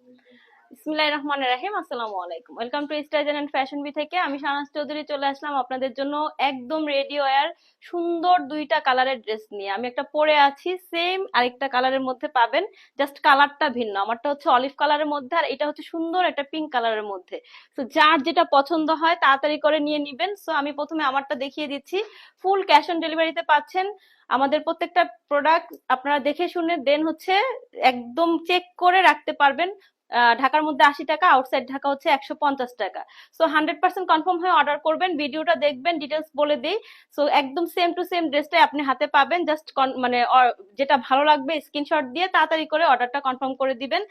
বিসমিল্লাহির রহমানির রহিম। আসসালামু আলাইকুম। Welcome to style and fashion B থেকে আমি শাহনাজ চৌধুরী চলে আসলাম আপনাদের জন্য একদম রেডি ওয়্যার সুন্দর দুইটা কালারের ড্রেস নিয়ে। আমি একটা পরে আছি, সেম আরেকটা কালারের মধ্যে পাবেন, জাস্ট কালারটা ভিন্ন। আমারটা হচ্ছে অলিভ কালারের মধ্যে আর এটা হচ্ছে সুন্দর একটা পিঙ্ক কালারের মধ্যে। তো যার যেটা পছন্দ হয় তাড়াতাড়ি করে নিয়ে নিবেন। সো আমি প্রথমে আমারটা দেখিয়ে দিচ্ছি। ফুল ক্যাশ অন ডেলিভারিতে পাচ্ছেন। আমাদের প্রত্যেকটা প্রোডাক্ট আপনারা দেখে শুনে দেন হচ্ছে একদম চেক করে রাখতে পারবেন। ঢাকার মধ্যে 80 টাকা, আউটসাইড ঢাকা হচ্ছে 150 টাকা। সো 100% কনফার্ম হয়ে অর্ডার করবেন, ভিডিওটা দেখবেন, ডিটেলস বলে দিই। সো একদম সেম টু সেম ড্রেসটাই আপনি হাতে পাবেন, জাস্ট মানে যেটা ভালো লাগবে স্ক্রিনশট দিয়ে তাড়াতাড়ি করে অর্ডারটা কনফার্ম করে দিবেন।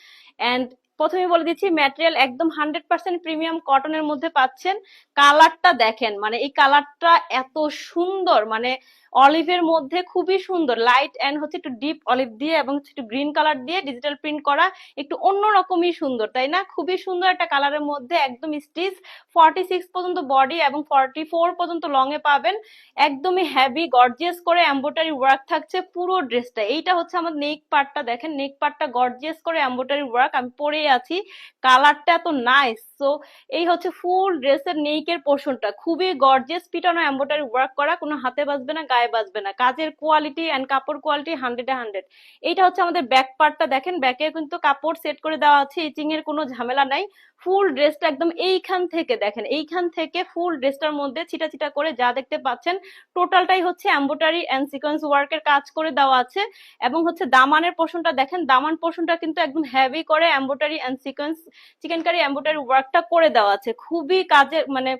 এন্ড প্রথমে বলে দিচ্ছি, ম্যাটেরিয়াল একদম 100% প্রিমিয়াম কটনের মধ্যে পাচ্ছেন। কালারটা দেখেন, মানে এই কালারটা এত সুন্দর, মানে অলিভের মধ্যে খুবই সুন্দর, লাইট এন্ড হচ্ছে একটু ডিপ অলিভ দিয়ে এবং একটু গ্রিন কালার দিয়ে ডিজিটাল প্রিন্ট করা, একটু অন্যরকমই সুন্দর, তাই না? খুবই সুন্দর একটা কালারের মধ্যে একদম স্টিচ। 46 পর্যন্ত বডি এবং 44 পর্যন্ত লং এ পাবেন। একদমই হেভি গর্জিয়াস করে এমব্রয়ডারি ওয়ার্ক থাকছে পুরো ড্রেসটা। এইটা হচ্ছে আমার নেক পার্টটা, দেখেন নেক পার্টটা গর্জিয়াস করে এমব্রয়ডারি ওয়ার্ক, আমি পরে আছি। কালারটা এত নাইস। সো এই হচ্ছে ফুল ড্রেসের নেকের পোর্শনটা, খুবই গর্জিয়াস পিটানো এমব্রয়ডারি ওয়ার্ক করা, কোনো হাতে বাজবে না, গায়ে বাজবে না। কাজের কোয়ালিটি এন্ড কাপড় কোয়ালিটি 100-এ 100। এইটা হচ্ছে আমাদের ব্যাক পার্টটা, দেখেন ব্যাকে কিন্তু কাপড় সেট করে দেওয়া আছে, ইচিং এর কোনো ঝামেলা নাই। ফুল ড্রেসটা একদম এইখান থেকে দেখেন, এইখান থেকে ফুল ড্রেসটার মধ্যে ছিটা ছিটা করে যা দেখতে পাচ্ছেন টোটালটাই হচ্ছে এমব্রয়ডারি এন্ড সিকোয়েন্স ওয়ার্কের কাজ করে দেওয়া আছে। এবং হচ্ছে দামানের পোর্শনটা দেখেন, দামান পোর্শনটা কিন্তু একদম হেভি করে এমব্রয়ডারি এন্ড সিকোয়েন্স চিকেনকারি এমব্রয়ডারি ওয়ার্কটা করে দেওয়া আছে। খুবই কাজের, মানে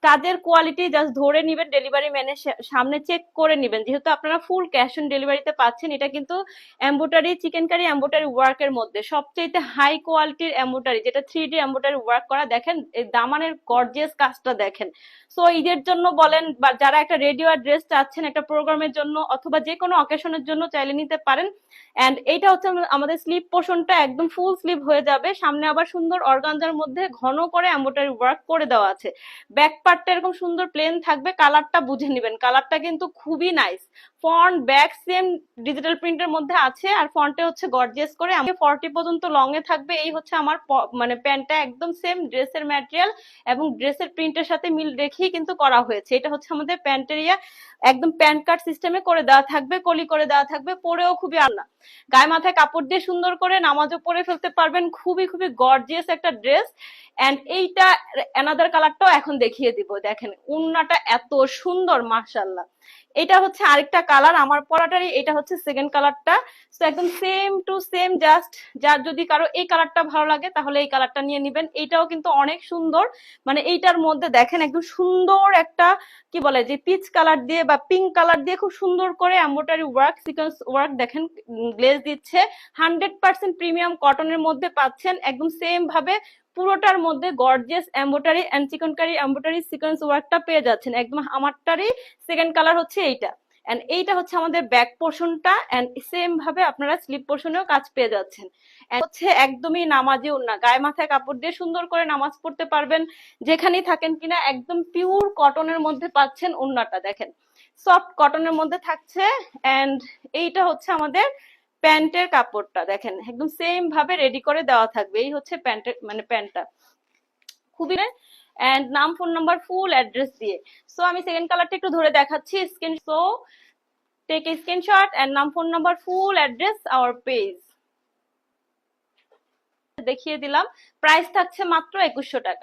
কাজের কোয়ালিটি জাস্ট ধরে নিবেন, ডেলিভারি ম্যানের সামনে চেক করে নিবেন। যেহেতু আপনারা ফুল ক্যাশ অন ডেলিভারিতে পাচ্ছেন, এটা কিন্তু এমব্রয়ডারি চিকেনকারি এমব্রয়ডারি ওয়ার্কের মধ্যে সবচেয়ে হাই কোয়ালিটির এমব্রয়ডারি, যেটা 3D এমব্রয়ডারি ওয়ার্ক করা। দেখেন এই দামানের গর্জিয়াস কাজটা দেখেন। সো ঈদের জন্য বলেন বা যারা একটা রেডি ওয়্যার ড্রেস চাচ্ছেন একটা প্রোগ্রামের জন্য অথবা যে কোনো অকেশনের জন্য চাইলে নিতে পারেন। এন্ড এইটা হচ্ছে আমাদের স্লিভ পোর্শনটা, একদম ফুল স্লিভ হয়ে যাবে, সামনে আবার সুন্দর অর্গানজার মধ্যে ঘন করে এমব্রয়ডারি ওয়ার্ক করে দেওয়া আছে। ব্যাক পার্টটা এরকম সুন্দর প্লেন থাকবে, কালারটা বুঝে নেবেন, কালারটা কিন্তু খুবই nice. Front back same digital প্রিন্টের মধ্যে আছে আর ফ্রন্টে হচ্ছে গর্জিয়াস করে 40 পর্যন্ত লং এ থাকবে। এই হচ্ছে আমার মানে প্যান্টটা একদম সেম ড্রেসের ম্যাটেরিয়াল এবং ড্রেসের প্রিন্টের সাথে মিল রেখেই কিন্তু করা হয়েছে। এটা হচ্ছে আমাদের প্যান্টের একদম প্যান্ট কাট সিস্টেমে করে দেওয়া থাকবে, কলি করে দেওয়া থাকবে, পরেও খুবই আরাম। গায়ে মাথায় কাপড় দিয়ে সুন্দর করে নামাজও পরে ফেলতে পারবেন, খুবই খুবই গর্জিয়াস একটা ড্রেস। এন্ড এইটা অ্যানাদার কালারটাও এখন দেখিয়ে দিব, দেখেন উন্নাটা এত সুন্দর, মাশাআল্লাহ। এটা হচ্ছে আরেকটা কালার আমার পরাটারই, এটা হচ্ছে সেকেন্ড কালারটা। তো একদম সেম টু সেম, জাস্ট যার যদি কারো এই কালারটা ভালো লাগে তাহলে এই কালারটা নিয়ে নিবেন। এইটাও কিন্তু অনেক সুন্দর, মানে এইটার মধ্যে দেখেন একদম সুন্দর একটা কি বলে যে পিচ কালার দিয়ে বা পিঙ্ক কালার দিয়ে খুব সুন্দর করে এমব্রয়ডারি ওয়ার্ক সিকোয়েন্স ওয়ার্ক দেখেন গ্লেজ দিচ্ছে। 100% প্রিমিয়াম কটনের মধ্যে পাচ্ছেন, একদম সেম ভাবে পুরোটার মধ্যে gorgeous embroidery and chikankari embroidery sequence ওয়ার্কটা পেয়ে যাচ্ছেন। একদম আমারটারই সেকেন্ড কালার হচ্ছে এইটা। এন্ড এইটা হচ্ছে আমাদের ব্যাক পোর্শনটা, এন্ড সেম ভাবে আপনারা স্লিপ পোর্শনেও কাজ পেয়ে যাচ্ছেন। হচ্ছে একদমই নামাজি ওড়না, গায়ে মাথায় কাপড় দিয়ে সুন্দর করে নামাজ পড়তে পারবেন যেখানেই থাকেন কিনা। একদম পিওর কটনের মধ্যে পাচ্ছেন ওড়নাটা, দেখেন সফট কটনের মধ্যে থাকছে। এন্ড এইটা হচ্ছে আমাদের প্যান্টের কাপড়টা, দেখেন একদম সেম ভাবে রেডি করে দেওয়া থাকবে। এই হচ্ছে প্যান্টের মানে প্যান্টটা খুবই। And name, phone number, full address দিয়ে। সো আমি সেকেন্ড কালারটা একটু ধরে দেখাচ্ছি screen. So take a screenshot and name, phone number, full address, our page দেখিয়ে দিলাম। প্রাইস থাকছে মাত্র 2100 টাকা।